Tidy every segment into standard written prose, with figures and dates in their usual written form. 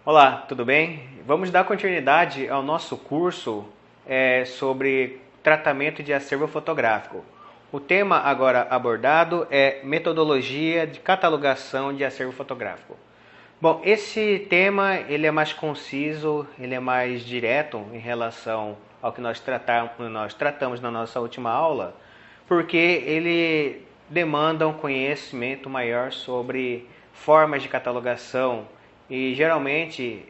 Olá, tudo bem? Vamos dar continuidade ao nosso curso sobre tratamento de acervo fotográfico. O tema agora abordado é metodologia de catalogação de acervo fotográfico. Bom, esse tema ele é mais conciso, ele é mais direto em relação ao que nós tratamos na nossa última aula, porque ele demanda um conhecimento maior sobre formas de catalogação e geralmente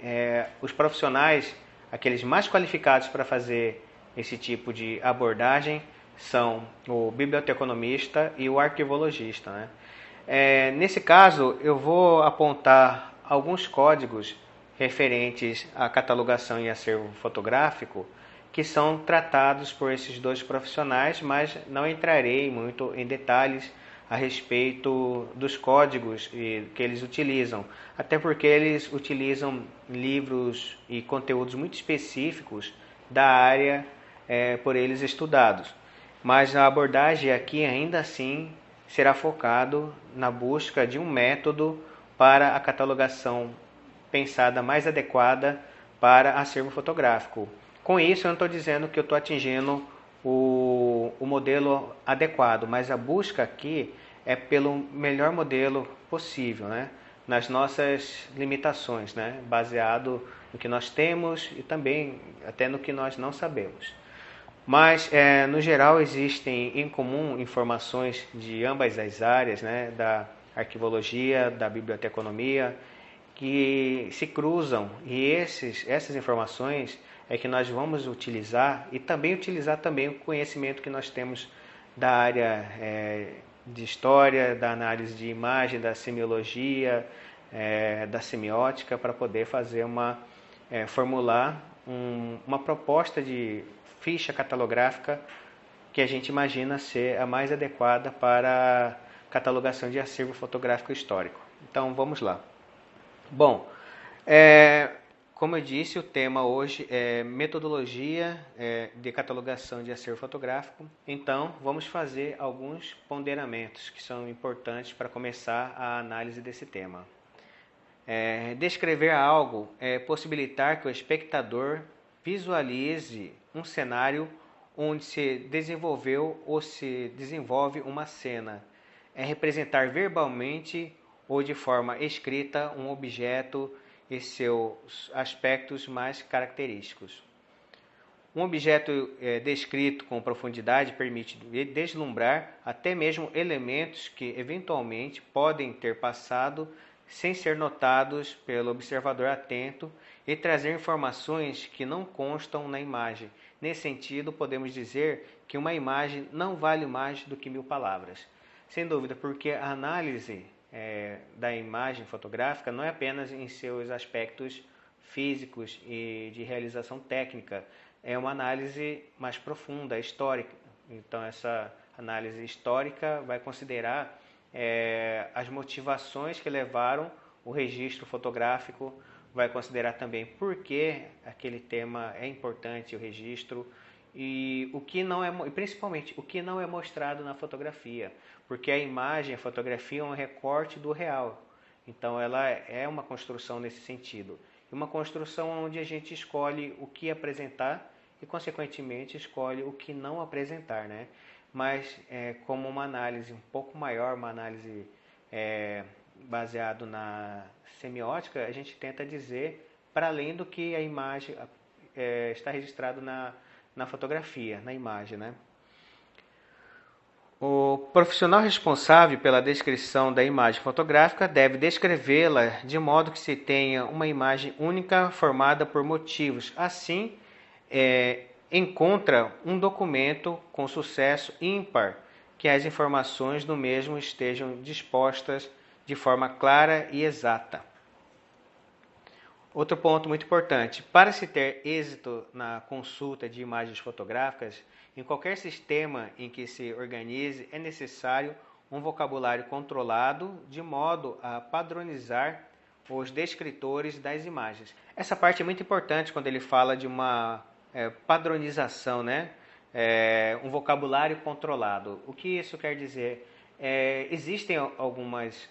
os profissionais, aqueles mais qualificados para fazer esse tipo de abordagem, são o biblioteconomista e o arquivologista, né? Nesse caso, eu vou apontar alguns códigos referentes à catalogação e acervo fotográfico que são tratados por esses dois profissionais, mas não entrarei muito em detalhes a respeito dos códigos que eles utilizam, até porque eles utilizam livros e conteúdos muito específicos da área por eles estudados. Mas a abordagem aqui ainda assim será focado na busca de um método para a catalogação pensada mais adequada para acervo fotográfico. Com isso, eu não estou dizendo que eu estou atingindo o modelo adequado, mas a busca aqui é pelo melhor modelo possível, né? Nas nossas limitações, né? Baseado no que nós temos e também até no que nós não sabemos. Mas, no geral, existem em comum informações de ambas as áreas, né, da arquivologia, da biblioteconomia, que se cruzam e essas informações é que nós vamos utilizar e também utilizar também o conhecimento que nós temos da área de história, da análise de imagem, da semiologia, da semiótica para poder fazer formular uma proposta de ficha catalográfica que a gente imagina ser a mais adequada para a catalogação de acervo fotográfico histórico. Então vamos lá. Bom, como eu disse, o tema hoje é metodologia de catalogação de acervo fotográfico. Então, vamos fazer alguns ponderamentos que são importantes para começar a análise desse tema. Descrever algo é possibilitar que o espectador visualize um cenário onde se desenvolveu ou se desenvolve uma cena. É representar verbalmente ou de forma escrita um objeto e seus aspectos mais característicos. Um objeto descrito com profundidade permite deslumbrar até mesmo elementos que eventualmente podem ter passado sem ser notados pelo observador atento e trazer informações que não constam na imagem. Nesse sentido, podemos dizer que uma imagem não vale mais do que 1000 palavras. Sem dúvida, porque a análise da imagem fotográfica não é apenas em seus aspectos físicos e de realização técnica, é uma análise mais profunda, histórica. Então, essa análise histórica vai considerar as motivações que levaram o registro fotográfico, vai considerar também por que aquele tema é importante, o registro, e o que não é, principalmente o que não é mostrado na fotografia, porque a imagem, a fotografia é um recorte do real. Então ela é uma construção nesse sentido. Uma construção onde a gente escolhe o que apresentar e, consequentemente, escolhe o que não apresentar, né? Mas como uma análise um pouco maior, uma análise baseado na semiótica, a gente tenta dizer para além do que a imagem está registrado na fotografia, na imagem, né? O profissional responsável pela descrição da imagem fotográfica deve descrevê-la de modo que se tenha uma imagem única formada por motivos. Assim, encontra um documento com sucesso ímpar que as informações do mesmo estejam dispostas de forma clara e exata. Outro ponto muito importante: para se ter êxito na consulta de imagens fotográficas, em qualquer sistema em que se organize, é necessário um vocabulário controlado de modo a padronizar os descritores das imagens. Essa parte é muito importante quando ele fala de uma padronização, né? Um vocabulário controlado. O que isso quer dizer? Existem algumas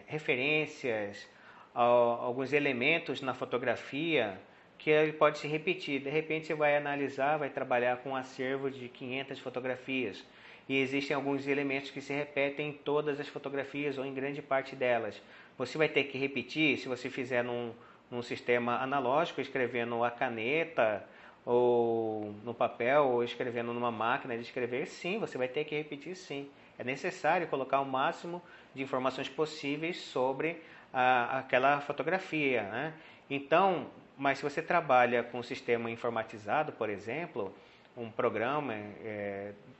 referências, alguns elementos na fotografia que ele pode se repetir. De repente você vai analisar, vai trabalhar com um acervo de 500 fotografias e existem alguns elementos que se repetem em todas as fotografias ou em grande parte delas. Você vai ter que repetir, se você fizer num sistema analógico, escrevendo a caneta ou no papel ou escrevendo numa máquina de escrever, sim, você vai ter que repetir, sim. É necessário colocar o máximo de informações possíveis sobre aquela fotografia, né? Então, mas se você trabalha com um sistema informatizado, por exemplo, um programa,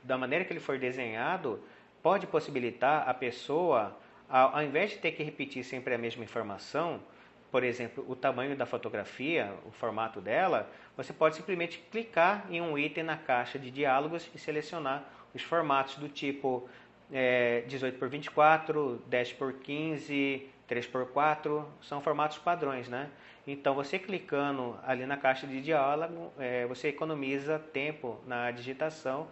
da maneira que ele for desenhado, pode possibilitar a pessoa, ao invés de ter que repetir sempre a mesma informação, por exemplo, o tamanho da fotografia, o formato dela, você pode simplesmente clicar em um item na caixa de diálogos e selecionar os formatos do tipo 18 por 24, 10 por 15, 3 por 4, são formatos padrões, né? Então, você clicando ali na caixa de diálogo, você economiza tempo na digitação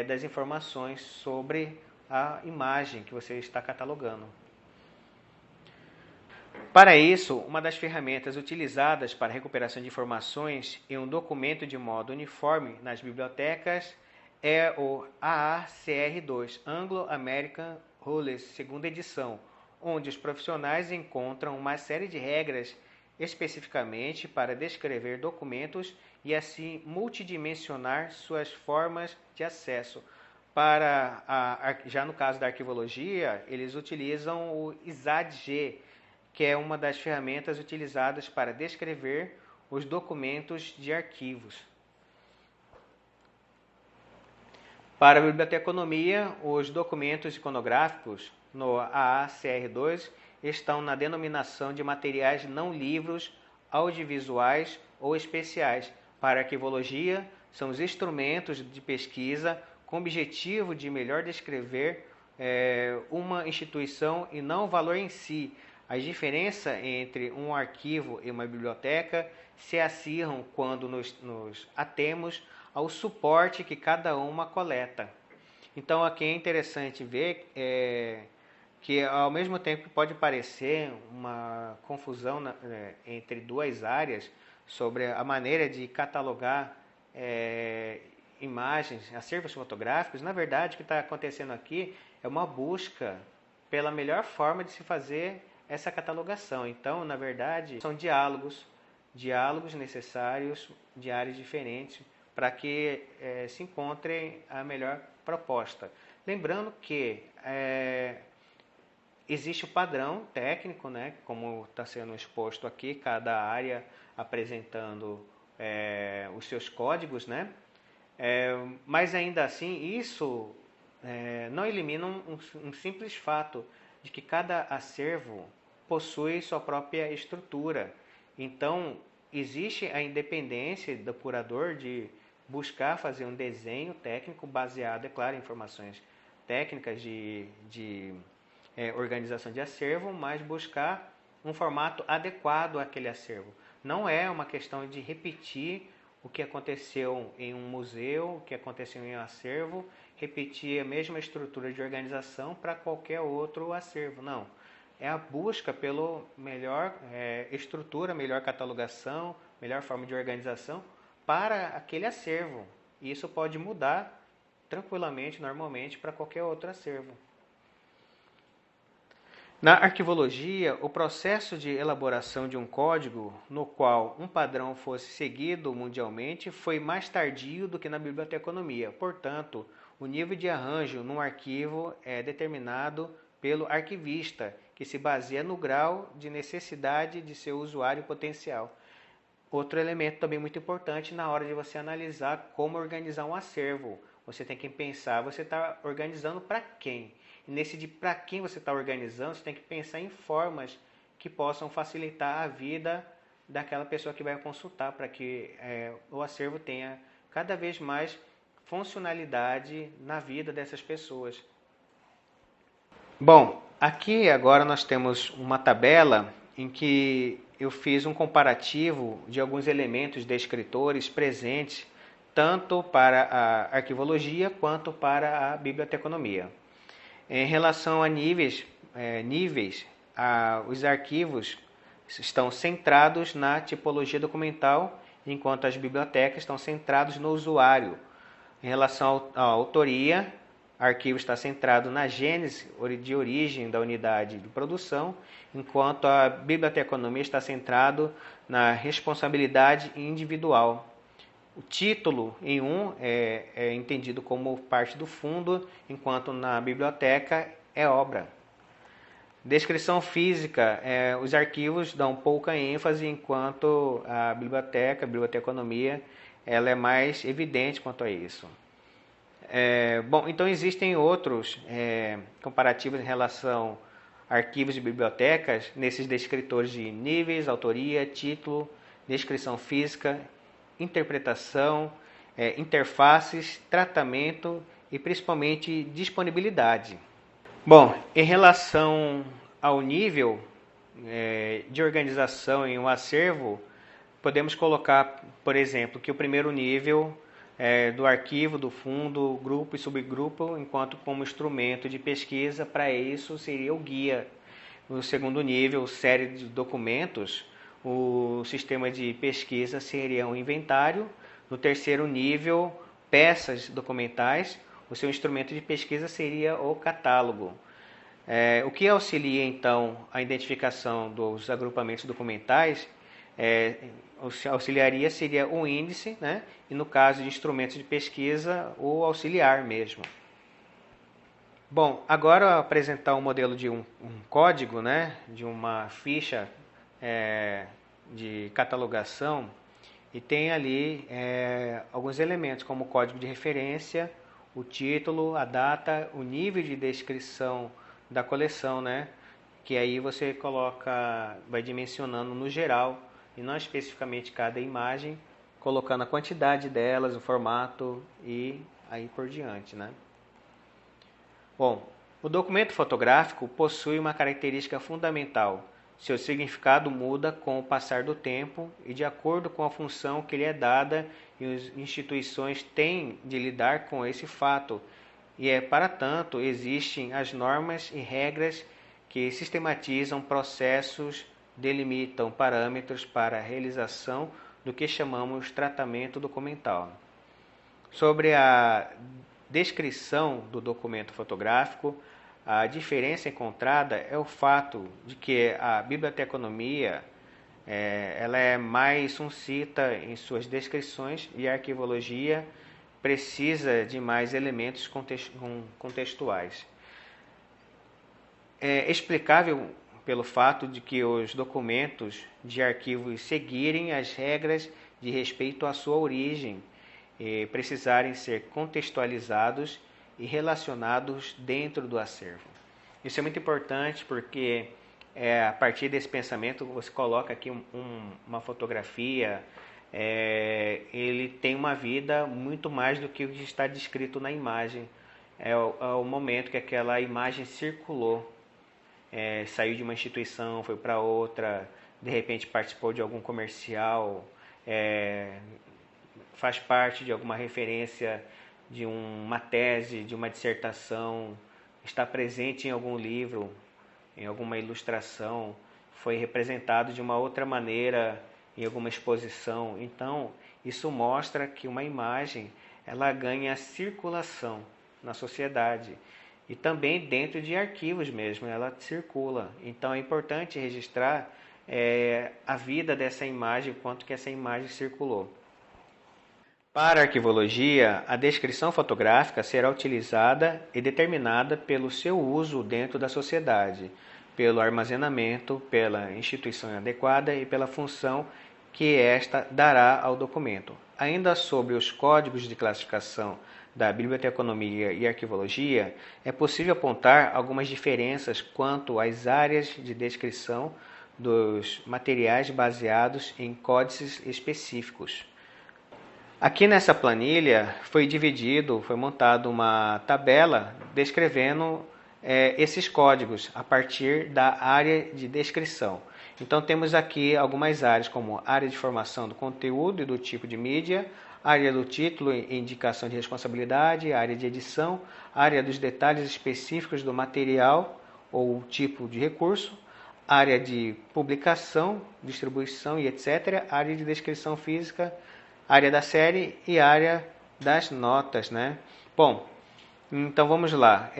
das informações sobre a imagem que você está catalogando. Para isso, uma das ferramentas utilizadas para a recuperação de informações em um documento de modo uniforme nas bibliotecas é o AACR2, Anglo-American Rules, segunda edição, onde os profissionais encontram uma série de regras especificamente para descrever documentos e assim multidimensionar suas formas de acesso. Já no caso da arquivologia, eles utilizam o ISAD-G, que é uma das ferramentas utilizadas para descrever os documentos de arquivos. Para a biblioteconomia, os documentos iconográficos no AACR2 estão na denominação de materiais não livros, audiovisuais ou especiais. Para a arquivologia, são os instrumentos de pesquisa com o objetivo de melhor descrever uma instituição e não o valor em si. As diferenças entre um arquivo e uma biblioteca se acirram quando nos atemos ao suporte que cada uma coleta. Então, aqui é interessante ver que, ao mesmo tempo que pode parecer uma confusão entre duas áreas sobre a maneira de catalogar imagens, acervos fotográficos, na verdade, o que está acontecendo aqui é uma busca pela melhor forma de se fazer essa catalogação. Então, na verdade, são diálogos necessários de áreas diferentes para que se encontre a melhor proposta. Lembrando que existe o padrão técnico, né, como está sendo exposto aqui, cada área apresentando os seus códigos, né? Mas ainda assim, isso não elimina um simples fato de que cada acervo possui sua própria estrutura. Então, existe a independência do curador de buscar fazer um desenho técnico baseado, é claro, em informações técnicas de organização de acervo, mas buscar um formato adequado àquele acervo. Não é uma questão de repetir o que aconteceu em um museu, o que aconteceu em um acervo, repetir a mesma estrutura de organização para qualquer outro acervo. Não. É a busca pela melhor estrutura, melhor catalogação, melhor forma de organização para aquele acervo. E isso pode mudar tranquilamente, normalmente, para qualquer outro acervo. Na arquivologia, o processo de elaboração de um código no qual um padrão fosse seguido mundialmente foi mais tardio do que na biblioteconomia. Portanto, o nível de arranjo num arquivo é determinado pelo arquivista, que se baseia no grau de necessidade de seu usuário potencial. Outro elemento também muito importante na hora de você analisar como organizar um acervo. Você tem que pensar, você está organizando para quem? E nesse de para quem você está organizando, você tem que pensar em formas que possam facilitar a vida daquela pessoa que vai consultar, para que o acervo tenha cada vez mais funcionalidade na vida dessas pessoas. Bom, aqui agora nós temos uma tabela em que eu fiz um comparativo de alguns elementos descritores presentes tanto para a arquivologia quanto para a biblioteconomia. Em relação a níveis, os arquivos estão centrados na tipologia documental, enquanto as bibliotecas estão centradas no usuário. Em relação à autoria, arquivo está centrado na gênese de origem da unidade de produção, enquanto a biblioteconomia está centrado na responsabilidade individual. O título em é entendido como parte do fundo, enquanto na biblioteca é obra. Descrição física, os arquivos dão pouca ênfase, enquanto a biblioteconomia, ela é mais evidente quanto a isso. Bom, então existem outros comparativos em relação a arquivos de bibliotecas, nesses descritores de níveis, autoria, título, descrição física, interpretação, interfaces, tratamento e principalmente disponibilidade. Bom, em relação ao nível de organização em um acervo, podemos colocar, por exemplo, que o primeiro nível do arquivo, do fundo, grupo e subgrupo, enquanto como instrumento de pesquisa, para isso seria o guia. No segundo nível, série de documentos, o sistema de pesquisa seria um inventário. No terceiro nível, peças documentais, o seu instrumento de pesquisa seria o catálogo. O que auxilia, então, a identificação dos agrupamentos documentais, auxiliaria seria o índice, né? E no caso de instrumentos de pesquisa, o auxiliar mesmo. Bom, agora eu vou apresentar um modelo de um código, né? De uma ficha de catalogação, e tem ali alguns elementos como o código de referência, o título, a data, o nível de descrição da coleção, né? Que aí você vai dimensionando no geral e não especificamente cada imagem, colocando a quantidade delas, o formato e aí por diante, né? Bom, o documento fotográfico possui uma característica fundamental. Seu significado muda com o passar do tempo e de acordo com a função que lhe é dada, e as instituições têm de lidar com esse fato. E para tanto, existem as normas e regras que sistematizam processos, delimitam parâmetros para a realização do que chamamos tratamento documental. Sobre a descrição do documento fotográfico, a diferença encontrada é o fato de que a biblioteconomia ela é mais sucinta em suas descrições e a arquivologia precisa de mais elementos contextuais. É explicável pelo fato de que os documentos de arquivos seguirem as regras de respeito à sua origem e precisarem ser contextualizados e relacionados dentro do acervo. Isso é muito importante porque a partir desse pensamento você coloca aqui uma fotografia, ele tem uma vida muito mais do que o que está descrito na imagem. É o momento que aquela imagem circulou, saiu de uma instituição, foi para outra, de repente participou de algum comercial, faz parte de alguma referência de uma tese, de uma dissertação, está presente em algum livro, em alguma ilustração, foi representado de uma outra maneira em alguma exposição. Então, isso mostra que uma imagem ela ganha circulação na sociedade e também dentro de arquivos mesmo, ela circula. Então, é importante registrar a vida dessa imagem, quanto que essa imagem circulou. Para a arquivologia, a descrição fotográfica será utilizada e determinada pelo seu uso dentro da sociedade, pelo armazenamento, pela instituição adequada e pela função que esta dará ao documento. Ainda sobre os códigos de classificação da biblioteconomia e arquivologia, é possível apontar algumas diferenças quanto às áreas de descrição dos materiais baseados em códices específicos. Aqui nessa planilha foi montada uma tabela descrevendo esses códigos a partir da área de descrição. Então temos aqui algumas áreas como área de formação do conteúdo e do tipo de mídia, área do título e indicação de responsabilidade, área de edição, área dos detalhes específicos do material ou tipo de recurso, área de publicação, distribuição e etc., área de descrição física, área da série e área das notas, né? Bom, então vamos lá.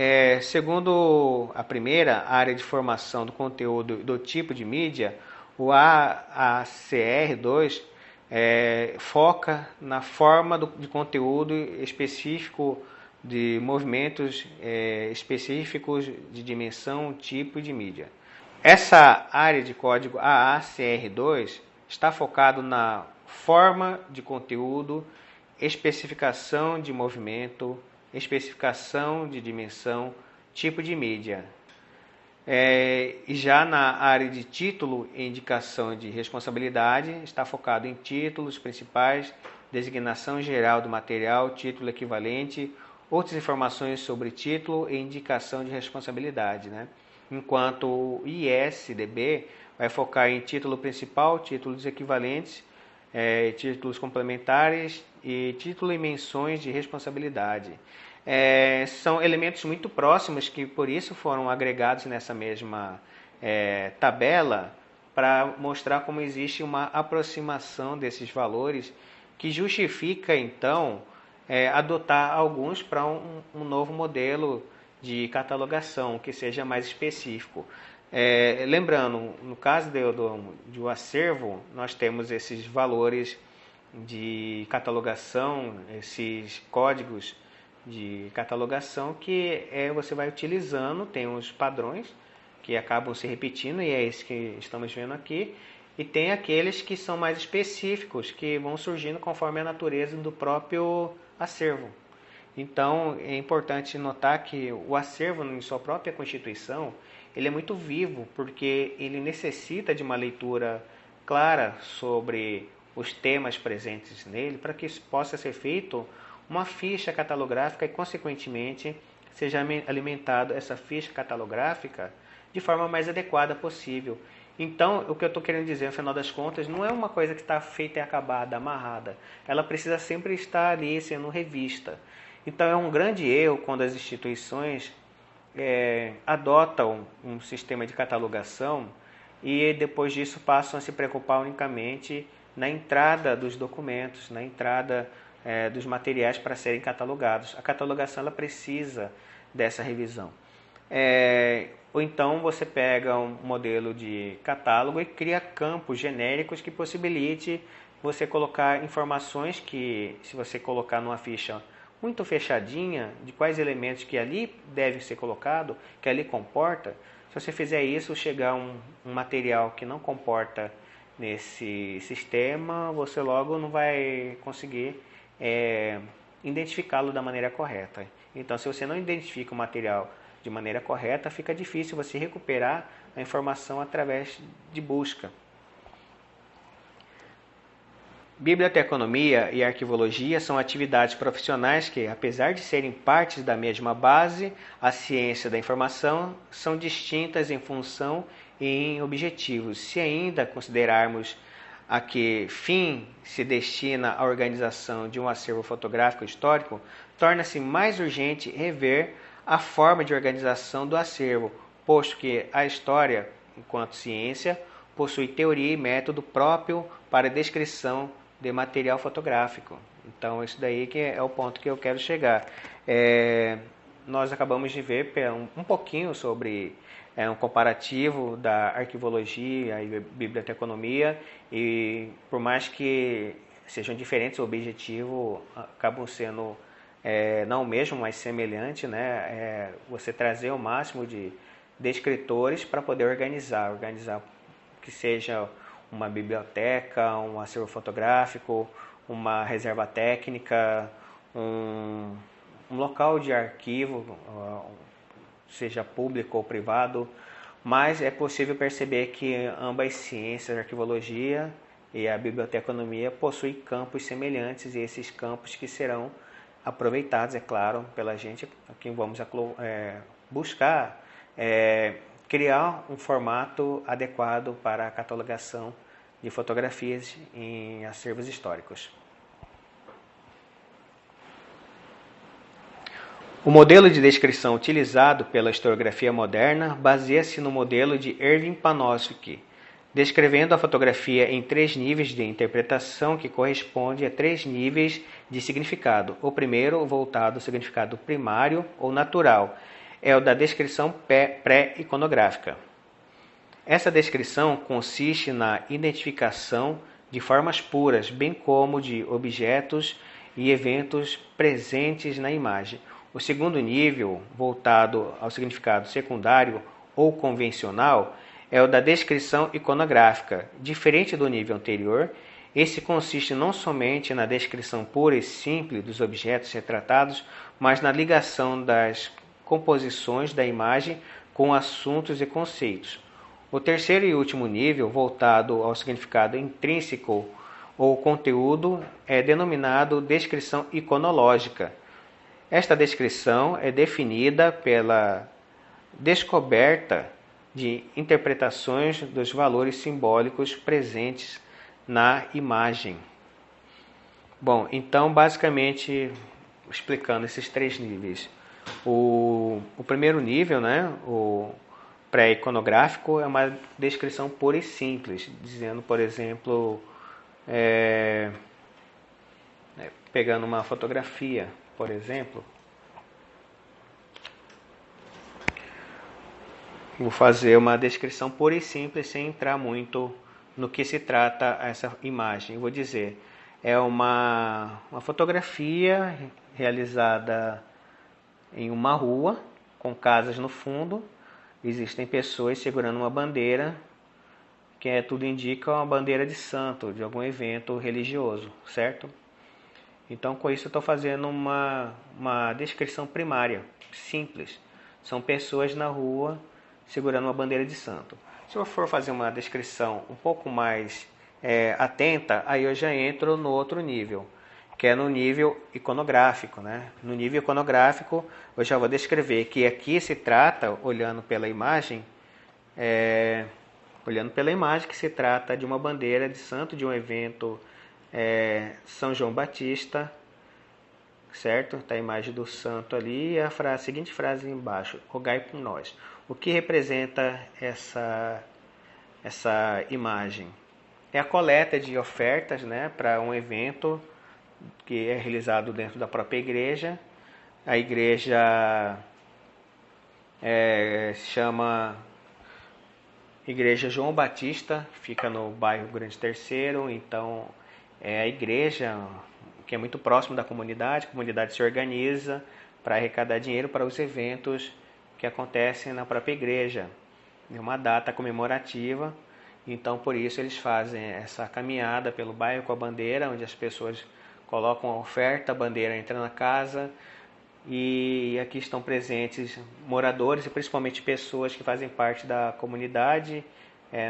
Segundo a primeira, área de formação do conteúdo do tipo de mídia, o AACR2 foca na forma de conteúdo específico de movimentos específicos de dimensão, tipo e de mídia. Essa área de código AACR2 está focado na forma de conteúdo, especificação de movimento, especificação de dimensão, tipo de mídia. E já na área de título e indicação de responsabilidade, está focado em títulos principais, designação geral do material, título equivalente, outras informações sobre título e indicação de responsabilidade, né? Enquanto o ISDB vai focar em título principal, títulos equivalentes, títulos complementares e título e menções de responsabilidade. São elementos muito próximos que por isso foram agregados nessa mesma tabela para mostrar como existe uma aproximação desses valores que justifica então adotar alguns para um novo modelo de catalogação que seja mais específico. Lembrando, no caso do acervo, nós temos esses valores de catalogação, esses códigos de catalogação que você vai utilizando, tem os padrões que acabam se repetindo e é esse que estamos vendo aqui, e tem aqueles que são mais específicos, que vão surgindo conforme a natureza do próprio acervo. Então é importante notar que o acervo em sua própria constituição ele é muito vivo, porque ele necessita de uma leitura clara sobre os temas presentes nele, para que possa ser feito uma ficha catalográfica e, consequentemente, seja alimentado essa ficha catalográfica de forma mais adequada possível. Então, o que eu estou querendo dizer, no final das contas, não é uma coisa que está feita e acabada, amarrada. Ela precisa sempre estar ali sendo revista. Então, é um grande erro quando as instituições adotam um sistema de catalogação e depois disso passam a se preocupar unicamente na entrada dos documentos, na entrada dos materiais para serem catalogados. A catalogação ela precisa dessa revisão. Ou então você pega um modelo de catálogo e cria campos genéricos que possibilite você colocar informações que, se você colocar numa ficha muito fechadinha, de quais elementos que ali devem ser colocados, que ali comporta, se você fizer isso, chegar um material que não comporta nesse sistema, você logo não vai conseguir identificá-lo da maneira correta. Então, se você não identifica o material de maneira correta, fica difícil você recuperar a informação através de busca. Biblioteconomia e arquivologia são atividades profissionais que, apesar de serem partes da mesma base, a ciência da informação, são distintas em função e em objetivos. Se ainda considerarmos a que fim se destina a organização de um acervo fotográfico histórico, torna-se mais urgente rever a forma de organização do acervo, posto que a história, enquanto ciência, possui teoria e método próprio para a descrição de material fotográfico. Então, isso daí que é o ponto que eu quero chegar. Nós acabamos de ver um pouquinho sobre um comparativo da arquivologia e biblioteconomia, e por mais que sejam diferentes, o objetivo acabam sendo não o mesmo, mas semelhante, né? Você trazer o máximo de escritores para poder organizar que seja uma biblioteca, um acervo fotográfico, uma reserva técnica, um local de arquivo, seja público ou privado, mas é possível perceber que ambas ciências, a arquivologia e a biblioteconomia, possuem campos semelhantes, e esses campos que serão aproveitados, é claro, pela gente, aqui vamos buscar criar um formato adequado para a catalogação de fotografias em acervos históricos. O modelo de descrição utilizado pela historiografia moderna baseia-se no modelo de Erwin Panofsky, descrevendo a fotografia em 3 níveis de interpretação que corresponde a 3 níveis de significado. O primeiro, voltado ao significado primário ou natural, é o da descrição pré-iconográfica. Essa descrição consiste na identificação de formas puras, bem como de objetos e eventos presentes na imagem. O segundo nível, voltado ao significado secundário ou convencional, é o da descrição iconográfica. Diferente do nível anterior, esse consiste não somente na descrição pura e simples dos objetos retratados, mas na ligação das composições da imagem com assuntos e conceitos. O terceiro e último nível, voltado ao significado intrínseco ou conteúdo, é denominado descrição iconológica. Esta descrição é definida pela descoberta de interpretações dos valores simbólicos presentes na imagem. Bom, então basicamente explicando esses 3 níveis. O primeiro nível, né, o pré-iconográfico, é uma descrição pura e simples, dizendo, por exemplo, pegando uma fotografia, por exemplo, vou fazer uma descrição pura e simples, sem entrar muito no que se trata essa imagem. Eu vou dizer, é uma fotografia realizada em uma rua, com casas no fundo. Existem pessoas segurando uma bandeira, que tudo indica uma bandeira de santo, de algum evento religioso, certo? Então, com isso, eu estou fazendo uma descrição primária, simples. São pessoas na rua segurando uma bandeira de santo. Se eu for fazer uma descrição um pouco mais atenta, aí eu já entro no outro nível, que é no nível iconográfico, né? No nível iconográfico, eu já vou descrever que aqui se trata, olhando pela imagem, que se trata de uma bandeira de santo, de um evento São João Batista, certo? Está a imagem do santo ali e a seguinte frase embaixo: rogai por nós. O que representa essa imagem? É a coleta de ofertas, né, para um evento que é realizado dentro da própria igreja. A igreja se chama Igreja João Batista, fica no bairro Grande Terceiro. Então é a igreja que é muito próximo da comunidade. A comunidade se organiza para arrecadar dinheiro para os eventos que acontecem na própria igreja. É uma data comemorativa, então por isso eles fazem essa caminhada pelo bairro com a bandeira, onde as pessoas colocam a oferta, a bandeira entra na casa, e aqui estão presentes moradores e principalmente pessoas que fazem parte da comunidade,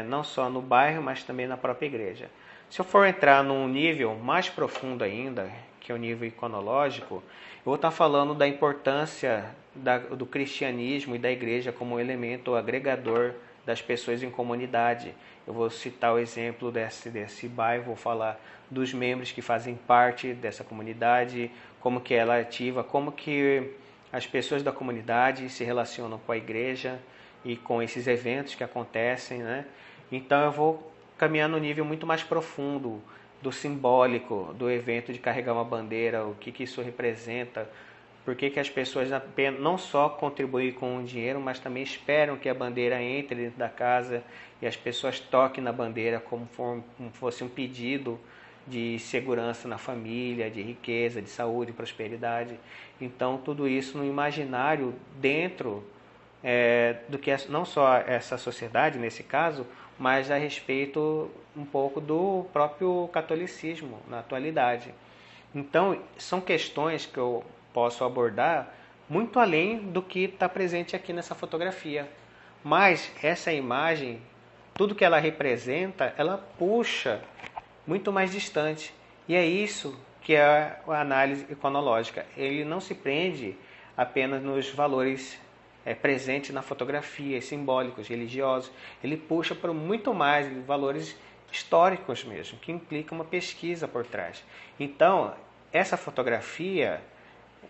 não só no bairro, mas também na própria igreja. Se eu for entrar num nível mais profundo ainda, que é o nível iconológico, eu vou estar falando da importância do cristianismo e da igreja como elemento agregador das pessoas em comunidade. Eu vou citar o exemplo desse bairro, vou falar dos membros que fazem parte dessa comunidade, como que ela é ativa, como que as pessoas da comunidade se relacionam com a igreja e com esses eventos que acontecem, né? Então eu vou caminhar no nível muito mais profundo do simbólico, do evento de carregar uma bandeira, o que isso representa, por que as pessoas não só contribuem com o dinheiro, mas também esperam que a bandeira entre dentro da casa e as pessoas toquem na bandeira como fosse um pedido de segurança na família, de riqueza, de saúde, prosperidade. Então tudo isso no imaginário dentro do que é não só essa sociedade nesse caso, mas a respeito um pouco do próprio catolicismo na atualidade. Então são questões que eu posso abordar muito além do que está presente aqui nessa fotografia. Mas essa imagem, tudo que ela representa, ela puxa muito mais distante. E é isso que é a análise iconológica. Ele não se prende apenas nos valores presentes na fotografia, simbólicos, religiosos. Ele puxa para muito mais valores históricos mesmo, que implica uma pesquisa por trás. Então, essa fotografia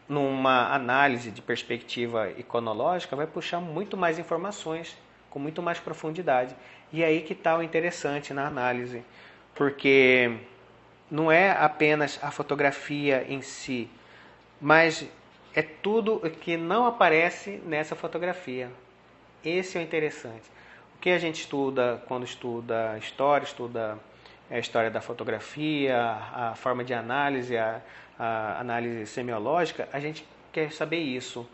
numa análise de perspectiva iconológica, vai puxar muito mais informações, com muito mais profundidade. E é aí que está o interessante na análise, porque não é apenas a fotografia em si, mas é tudo que não aparece nessa fotografia. Esse é o interessante. O que a gente estuda quando estuda a história da fotografia, a forma de análise, a análise semiológica, a gente quer saber isso.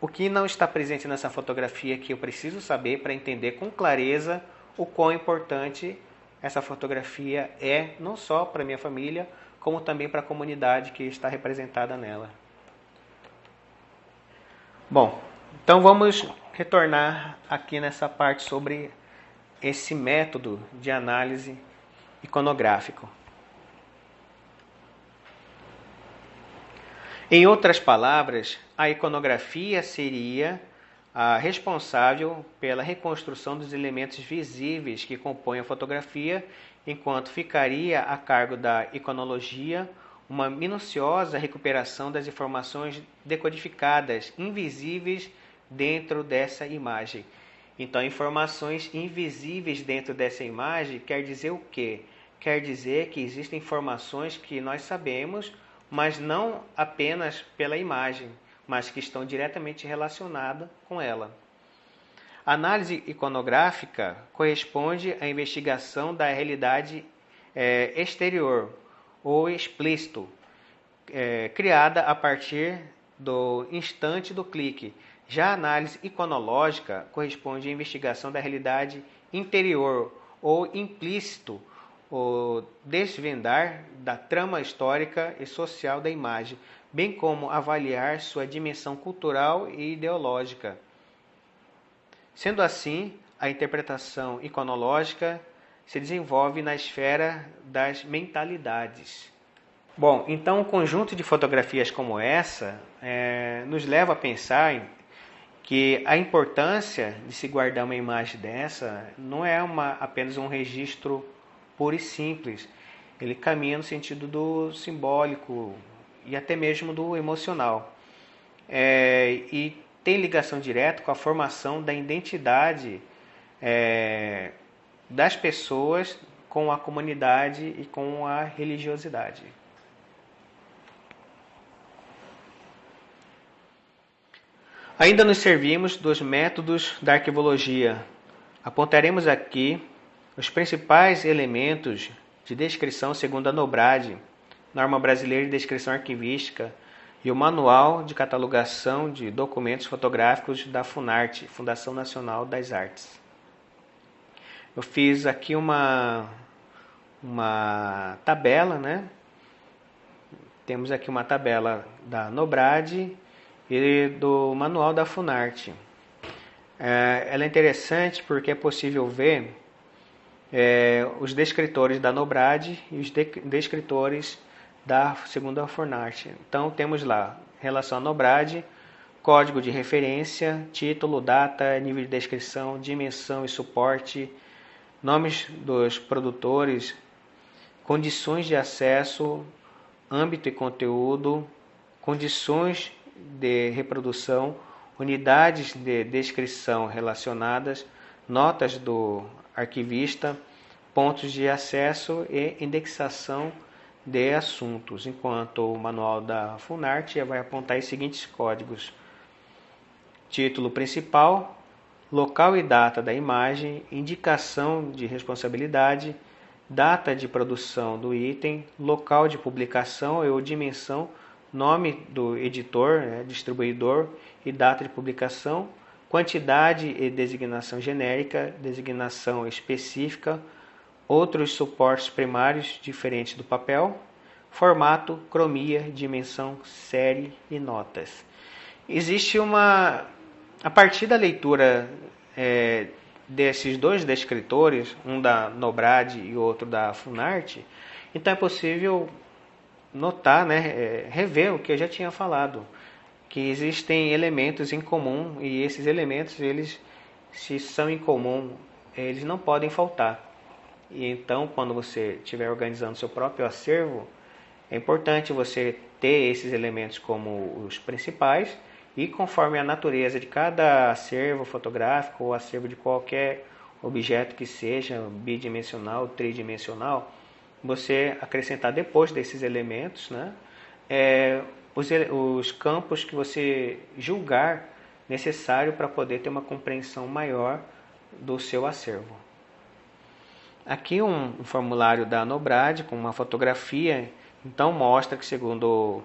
O que não está presente nessa fotografia que eu preciso saber para entender com clareza o quão importante essa fotografia é, não só para minha família, como também para a comunidade que está representada nela. Bom, então vamos retornar aqui nessa parte sobre esse método de análise iconográfico. Em outras palavras, a iconografia seria a responsável pela reconstrução dos elementos visíveis que compõem a fotografia, enquanto ficaria a cargo da iconologia uma minuciosa recuperação das informações decodificadas, invisíveis dentro dessa imagem. Então, informações invisíveis dentro dessa imagem quer dizer o quê? Quer dizer que existem informações que nós sabemos, mas não apenas pela imagem, mas que estão diretamente relacionadas com ela. A análise iconográfica corresponde à investigação da realidade exterior ou explícito, criada a partir do instante do clique. Já a análise iconológica corresponde à investigação da realidade interior ou implícito, o desvendar da trama histórica e social da imagem, bem como avaliar sua dimensão cultural e ideológica. Sendo assim, a interpretação iconológica se desenvolve na esfera das mentalidades. Bom, então um conjunto de fotografias como essa nos leva a pensar que a importância de se guardar uma imagem dessa não é apenas um registro puro e simples. Ele caminha no sentido do simbólico e até mesmo do emocional. E tem ligação direta com a formação da identidade das pessoas com a comunidade e com a religiosidade. Ainda nos servimos dos métodos da arquivologia. Apontaremos aqui os principais elementos de descrição segundo a NOBRAD, Norma Brasileira de Descrição Arquivística, e o Manual de Catalogação de Documentos Fotográficos da Funarte, Fundação Nacional das Artes. Eu fiz aqui uma tabela, né? Temos aqui uma tabela da NOBRAD e do Manual da Funarte. Ela é interessante porque é possível ver os descritores da NOBRAD e os descritores da segunda Funarte. Então temos lá relação à NOBRAD, código de referência, título, data, nível de descrição, dimensão e suporte, nomes dos produtores, condições de acesso, âmbito e conteúdo, condições de reprodução, unidades de descrição relacionadas, notas do arquivista, pontos de acesso e indexação de assuntos, enquanto o manual da Funarte vai apontar os seguintes códigos: título principal, local e data da imagem, indicação de responsabilidade, data de produção do item, local de publicação ou dimensão, nome do editor, distribuidor e data de publicação, quantidade e designação genérica, designação específica, outros suportes primários diferentes do papel, formato, cromia, dimensão, série e notas. Existe a partir da leitura desses dois descritores, um da NOBRAD e outro da Funarte, então é possível notar, rever o que eu já tinha falado, que existem elementos em comum e esses elementos, eles, se são em comum, eles não podem faltar. E então, quando você estiver organizando seu próprio acervo, É importante você ter esses elementos como os principais e conforme a natureza de cada acervo fotográfico ou acervo de qualquer objeto que seja bidimensional, tridimensional, você acrescentar depois desses elementos, né, os campos que você julgar necessário para poder ter uma compreensão maior do seu acervo. Aqui um formulário da Anobrad com uma fotografia, então mostra que segundo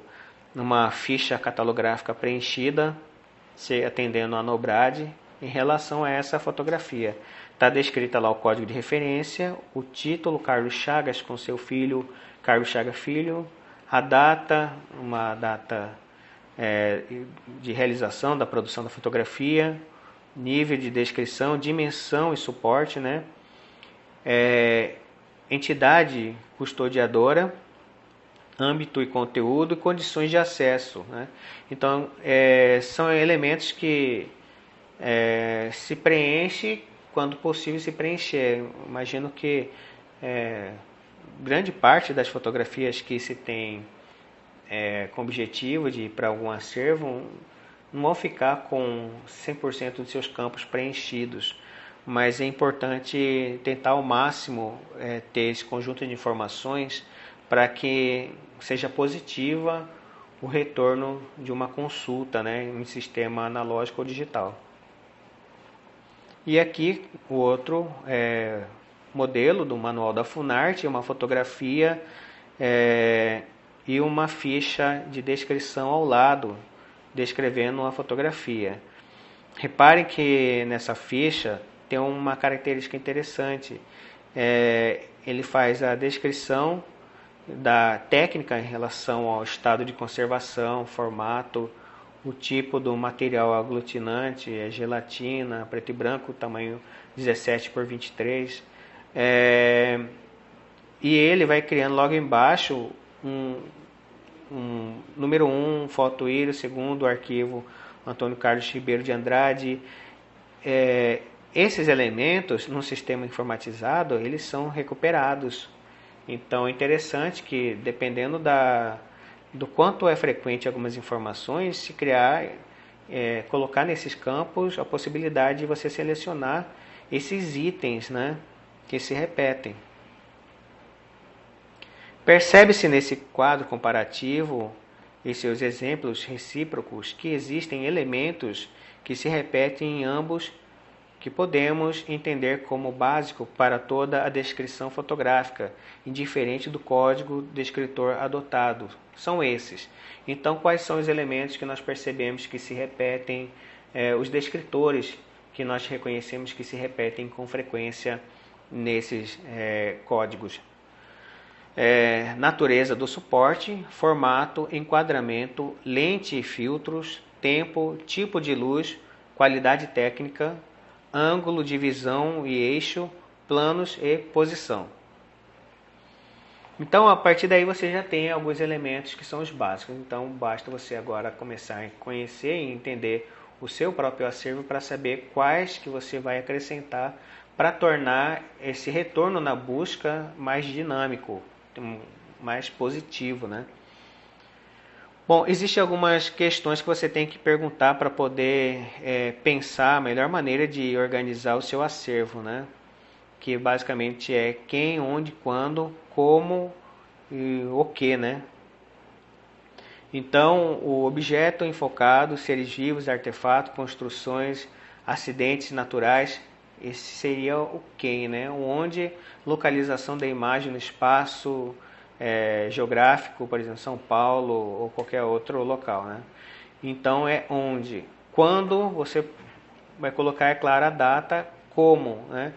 uma ficha catalográfica preenchida, se atendendo a Anobrad, em relação a essa fotografia. Está descrita lá o código de referência, o título, Carlos Chagas com seu filho, Carlos Chagas Filho, a data, uma data de realização da produção da fotografia, nível de descrição, dimensão e suporte, né? Entidade custodiadora, âmbito e conteúdo e condições de acesso, né? Então, são elementos que se preenche quando possível se preencher. Imagino que grande parte das fotografias que se tem com objetivo de ir para algum acervo não vão ficar com 100% dos seus campos preenchidos, mas é importante tentar ao máximo ter esse conjunto de informações para que seja positiva o retorno de uma consulta, né, em sistema analógico ou digital. E aqui o outro modelo do manual da Funarte, uma fotografia e uma ficha de descrição ao lado, descrevendo a fotografia. Reparem que nessa ficha tem uma característica interessante. Ele faz a descrição da técnica em relação ao estado de conservação, formato, o tipo do material aglutinante, gelatina, preto e branco, tamanho 17 por 23. E ele vai criando logo embaixo número 1, foto íris, segundo arquivo Antônio Carlos Ribeiro de Andrade. Esses elementos, num sistema informatizado, eles são recuperados. Então é interessante que, dependendo do quanto é frequente algumas informações, se criar, colocar nesses campos a possibilidade de você selecionar esses itens, né, que se repetem. Percebe-se nesse quadro comparativo e seus exemplos recíprocos que existem elementos que se repetem em ambos, que podemos entender como básico para toda a descrição fotográfica, indiferente do código descritor adotado. São esses. Então, quais são os elementos que nós percebemos que se repetem, os descritores que nós reconhecemos que se repetem com frequência nesses códigos? Natureza do suporte, formato, enquadramento, lente e filtros, tempo, tipo de luz, qualidade técnica, ângulo de visão e eixo, planos e posição. Então, a partir daí você já tem alguns elementos que são os básicos. Então, basta você agora começar a conhecer e entender o seu próprio acervo para saber quais que você vai acrescentar para tornar esse retorno na busca mais dinâmico, mais positivo, né? Bom, existem algumas questões que você tem que perguntar para poder pensar a melhor maneira de organizar o seu acervo, né? Que basicamente é quem, onde, quando, como e o que, né? Então, o objeto enfocado, seres vivos, artefatos, construções, acidentes naturais, esse seria o quem, né? O onde, localização da imagem no espaço geográfico, por exemplo, São Paulo ou qualquer outro local, né? Então é onde. Quando você vai colocar, é claro, a data, como, né?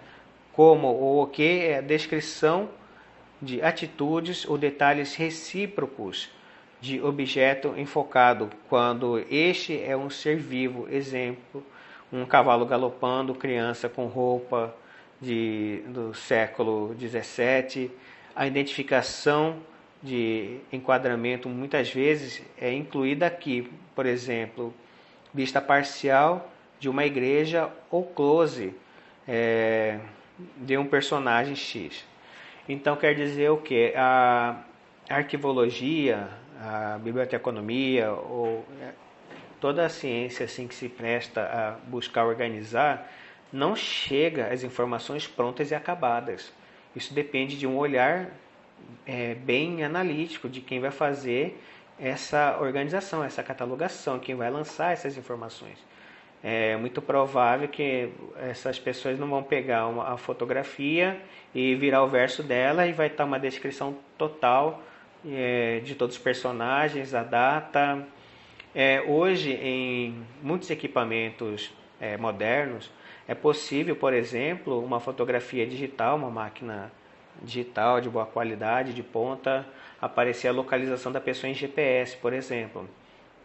Como ou o que é a descrição de atitudes ou detalhes recíprocos de objeto enfocado, quando este é um ser vivo, exemplo, um cavalo galopando, criança com roupa do século XVII. A identificação de enquadramento muitas vezes é incluída aqui, por exemplo, vista parcial de uma igreja ou close de um personagem X. Então quer dizer o que? a arquivologia, a biblioteconomia, ou toda a ciência assim que se presta a buscar organizar, não chega às informações prontas e acabadas. Isso depende de um olhar bem analítico de quem vai fazer essa organização, essa catalogação, quem vai lançar essas informações. É muito provável que essas pessoas não vão pegar a fotografia e virar o verso dela e vai estar uma descrição total de todos os personagens, a data. Hoje, em muitos equipamentos modernos, é possível, por exemplo, uma fotografia digital, uma máquina digital de boa qualidade, de ponta, aparecer a localização da pessoa em GPS, por exemplo.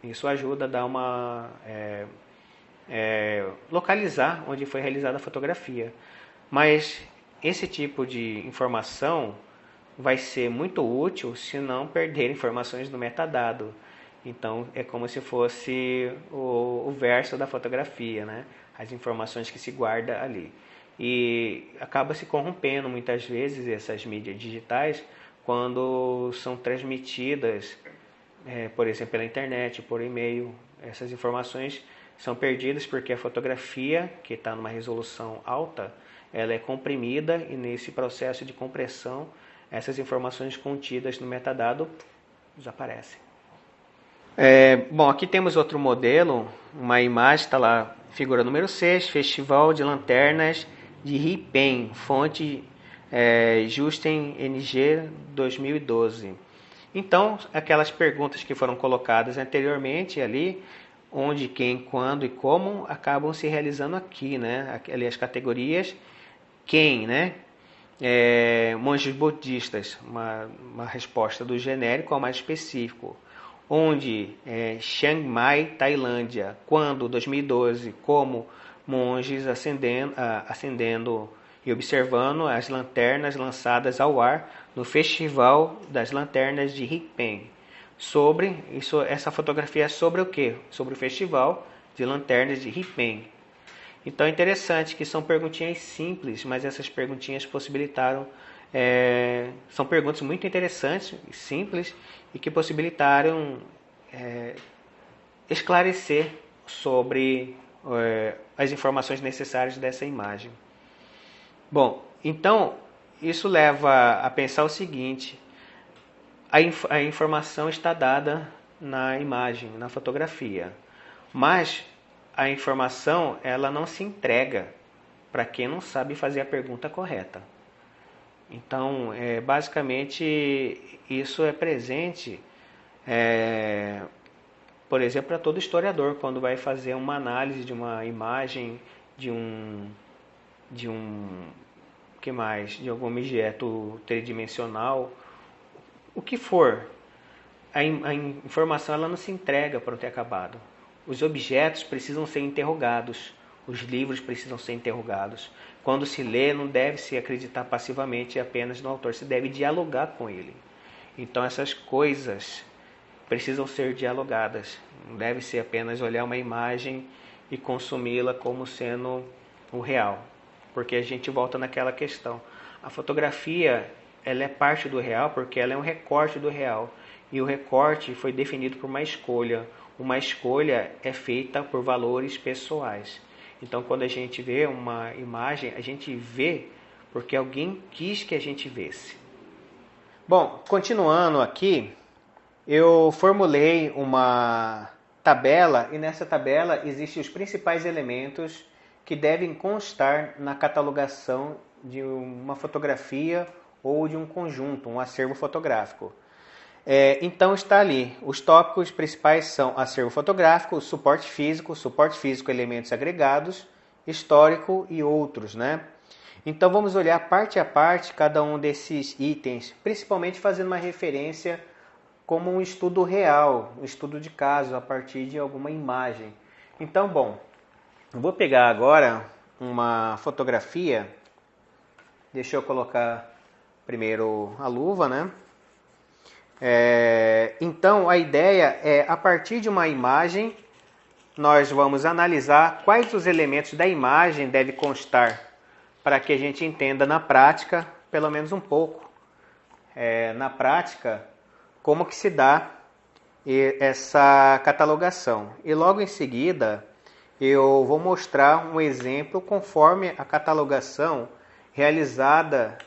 Isso ajuda a dar localizar onde foi realizada a fotografia. Mas esse tipo de informação vai ser muito útil se não perder informações do metadado. Então é como se fosse o verso da fotografia, né? As informações que se guarda ali. E acaba se corrompendo muitas vezes essas mídias digitais quando são transmitidas, por exemplo, pela internet, por e-mail. Essas informações são perdidas porque a fotografia, que está numa resolução alta, ela é comprimida e nesse processo de compressão, essas informações contidas no metadado desaparecem. Bom, aqui temos outro modelo, uma imagem, está lá, figura número 6, Festival de Lanternas de Ripem, fonte Justin NG 2012. Então, aquelas perguntas que foram colocadas anteriormente ali, onde, quem, quando e como, acabam se realizando aqui, né? Ali as categorias, quem, né? Monges budistas, uma resposta do genérico ao mais específico. Onde, Chiang Mai, Tailândia. Quando, 2012, como monges acendendo e observando as lanternas lançadas ao ar no Festival das Lanternas de Ripem. Essa fotografia é sobre o quê? Sobre o Festival de Lanternas de Ripem. Então é interessante que são perguntinhas simples, mas essas perguntinhas possibilitaram, são perguntas muito interessantes, simples, e que possibilitaram esclarecer sobre as informações necessárias dessa imagem. Bom, então isso leva a pensar o seguinte: a informação está dada na imagem, na fotografia, mas a informação ela não se entrega para quem não sabe fazer a pergunta correta. Então, basicamente, isso é presente, por exemplo, para todo historiador, quando vai fazer uma análise de uma imagem, de algum objeto tridimensional, o que for, a informação ela não se entrega para ter acabado. Os objetos precisam ser interrogados, os livros precisam ser interrogados. Quando se lê, não deve se acreditar passivamente apenas no autor, se deve dialogar com ele. Então essas coisas precisam ser dialogadas. Não deve ser apenas olhar uma imagem e consumi-la como sendo o real. Porque a gente volta naquela questão. A fotografia ela é parte do real porque ela é um recorte do real. E o recorte foi definido por uma escolha. Uma escolha é feita por valores pessoais. Então, quando a gente vê uma imagem, a gente vê porque alguém quis que a gente visse. Bom, continuando aqui, eu formulei uma tabela e nessa tabela existem os principais elementos que devem constar na catalogação de uma fotografia ou de um conjunto, um acervo fotográfico. Então está ali, os tópicos principais são acervo fotográfico, suporte físico, elementos agregados, histórico e outros, né? Então vamos olhar parte a parte cada um desses itens, principalmente fazendo uma referência como um estudo real, um estudo de caso a partir de alguma imagem. Então, bom, eu vou pegar agora uma fotografia, deixa eu colocar primeiro a luva, né? Então a ideia é, a partir de uma imagem, nós vamos analisar quais os elementos da imagem devem constar para que a gente entenda na prática, pelo menos um pouco, na prática, como que se dá essa catalogação. E logo em seguida eu vou mostrar um exemplo conforme a catalogação realizada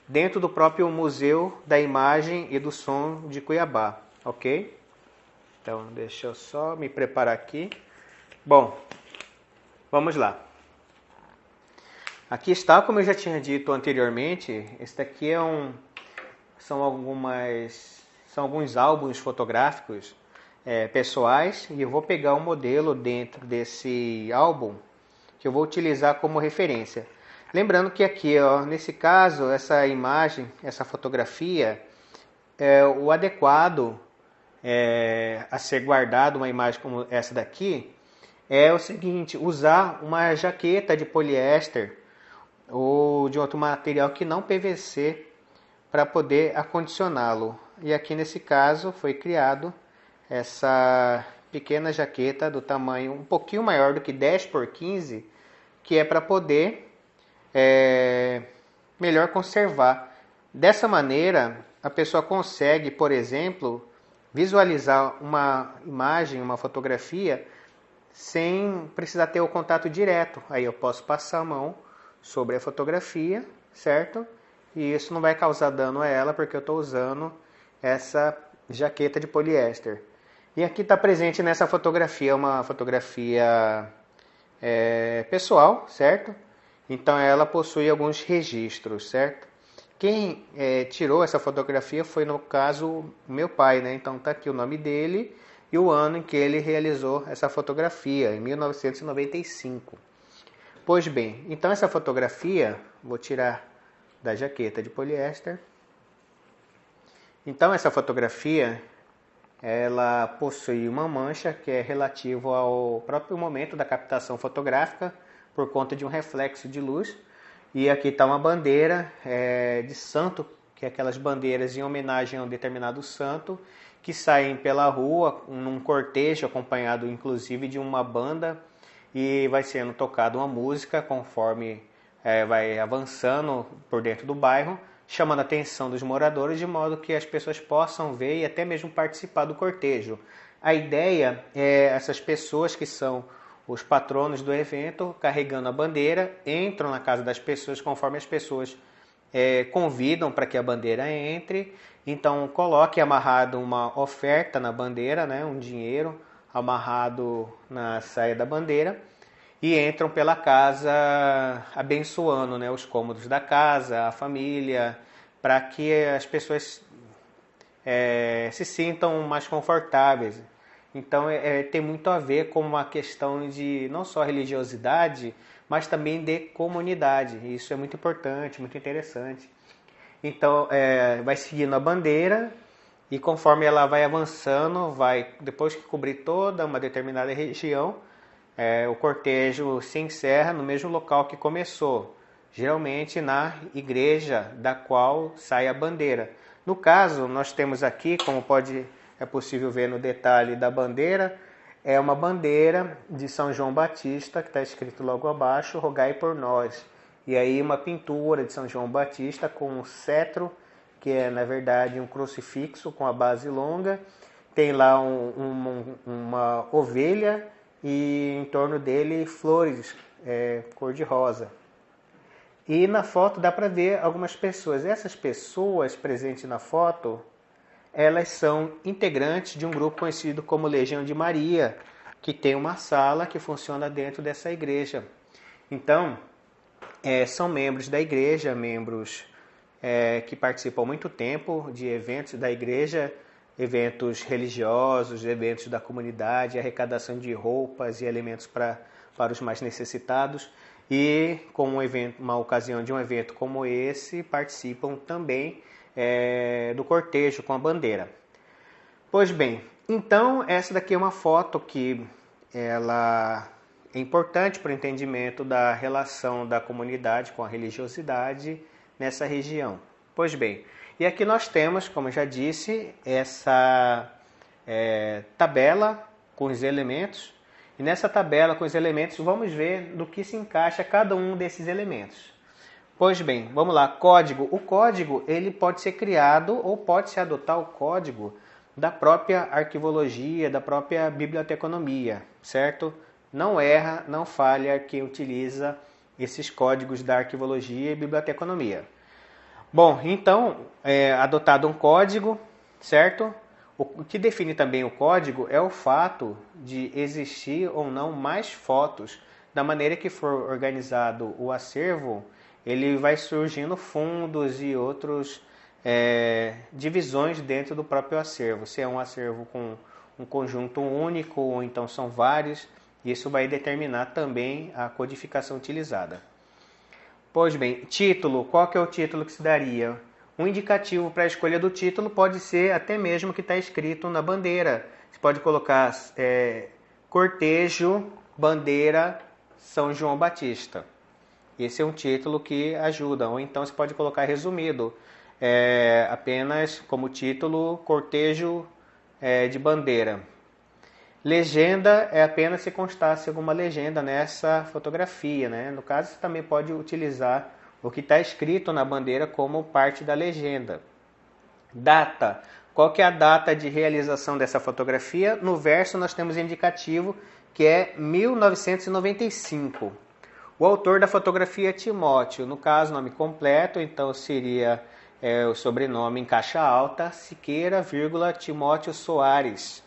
dentro do próprio Museu da Imagem e do Som de Cuiabá, ok? Então deixa eu só me preparar aqui. Bom, vamos lá. Aqui está, como eu já tinha dito anteriormente, esse daqui são alguns álbuns fotográficos pessoais, e eu vou pegar um modelo dentro desse álbum que eu vou utilizar como referência. Lembrando que aqui, ó, nesse caso, essa imagem, essa fotografia, o adequado a ser guardado uma imagem como essa daqui é o seguinte: usar uma jaqueta de poliéster ou de outro material que não PVC para poder acondicioná-lo. E aqui nesse caso foi criado essa pequena jaqueta do tamanho um pouquinho maior do que 10 por 15, que é para poder melhor conservar. Dessa maneira, a pessoa consegue, por exemplo, visualizar uma imagem, uma fotografia, sem precisar ter o contato direto. Aí eu posso passar a mão sobre a fotografia, certo? E isso não vai causar dano a ela, porque eu estou usando essa jaqueta de poliéster. E aqui está presente nessa fotografia uma fotografia pessoal, certo? Então ela possui alguns registros, certo? Quem tirou essa fotografia foi, no caso, meu pai, né? Então está aqui o nome dele e o ano em que ele realizou essa fotografia, em 1995. Pois bem, então essa fotografia, vou tirar da jaqueta de poliéster. Então essa fotografia, ela possui uma mancha que é relativo ao próprio momento da captação fotográfica, por conta de um reflexo de luz. E aqui está uma bandeira de santo, que é aquelas bandeiras em homenagem a um determinado santo, que saem pela rua num cortejo, acompanhado inclusive de uma banda, e vai sendo tocada uma música conforme vai avançando por dentro do bairro, chamando a atenção dos moradores, de modo que as pessoas possam ver e até mesmo participar do cortejo. A ideia é essas pessoas que são os patronos do evento, carregando a bandeira, entram na casa das pessoas conforme as pessoas convidam para que a bandeira entre. Então coloque amarrado uma oferta na bandeira, né, um dinheiro amarrado na saia da bandeira, e entram pela casa abençoando, né, os cômodos da casa, a família, para que as pessoas se sintam mais confortáveis. Então tem muito a ver com uma questão de não só religiosidade, mas também de comunidade. Isso é muito importante, muito interessante. Então vai seguindo a bandeira, e conforme ela vai avançando, depois que cobrir toda uma determinada região, o cortejo se encerra no mesmo local que começou, geralmente na igreja da qual sai a bandeira. No caso, nós temos aqui, como é possível ver no detalhe da bandeira, é uma bandeira de São João Batista, que está escrito logo abaixo, rogai por nós. E aí uma pintura de São João Batista com um cetro, que é na verdade um crucifixo com a base longa. Tem lá uma ovelha e em torno dele flores cor-de-rosa. E na foto dá para ver algumas pessoas. Essas pessoas presentes na foto, elas são integrantes de um grupo conhecido como Legião de Maria, que tem uma sala que funciona dentro dessa igreja. Então, são membros da igreja, membros que participam há muito tempo de eventos da igreja, eventos religiosos, eventos da comunidade, arrecadação de roupas e alimentos para os mais necessitados. E com uma ocasião de um evento como esse, participam também do cortejo com a bandeira. Pois bem, então essa daqui é uma foto que ela é importante para o entendimento da relação da comunidade com a religiosidade nessa região. Pois bem, e aqui nós temos, como eu já disse, essa tabela com os elementos. E nessa tabela com os elementos, vamos ver do que se encaixa cada um desses elementos. Pois bem, vamos lá. Código. O código ele pode ser criado ou pode-se adotar o código da própria arquivologia, da própria biblioteconomia, certo? Não erra, não falha quem utiliza esses códigos da arquivologia e biblioteconomia. Bom, então, adotado um código, certo? O que define também o código é o fato de existir ou não mais fotos. Da maneira que for organizado o acervo, ele vai surgindo fundos e outros divisões dentro do próprio acervo. Se é um acervo com um conjunto único ou então são vários, isso vai determinar também a codificação utilizada. Pois bem, título. Qual que é o título que se daria? Um indicativo para a escolha do título pode ser até mesmo o que está escrito na bandeira. Você pode colocar Cortejo, Bandeira, São João Batista. Esse é um título que ajuda. Ou então você pode colocar resumido, apenas como título Cortejo de Bandeira. Legenda é apenas se constasse alguma legenda nessa fotografia, né? No caso, você também pode utilizar o que está escrito na bandeira como parte da legenda. Data. Qual que é a data de realização dessa fotografia? No verso nós temos indicativo que é 1995. O autor da fotografia é Timóteo. No caso, nome completo, então seria o sobrenome em caixa alta, Siqueira, Timóteo Soares.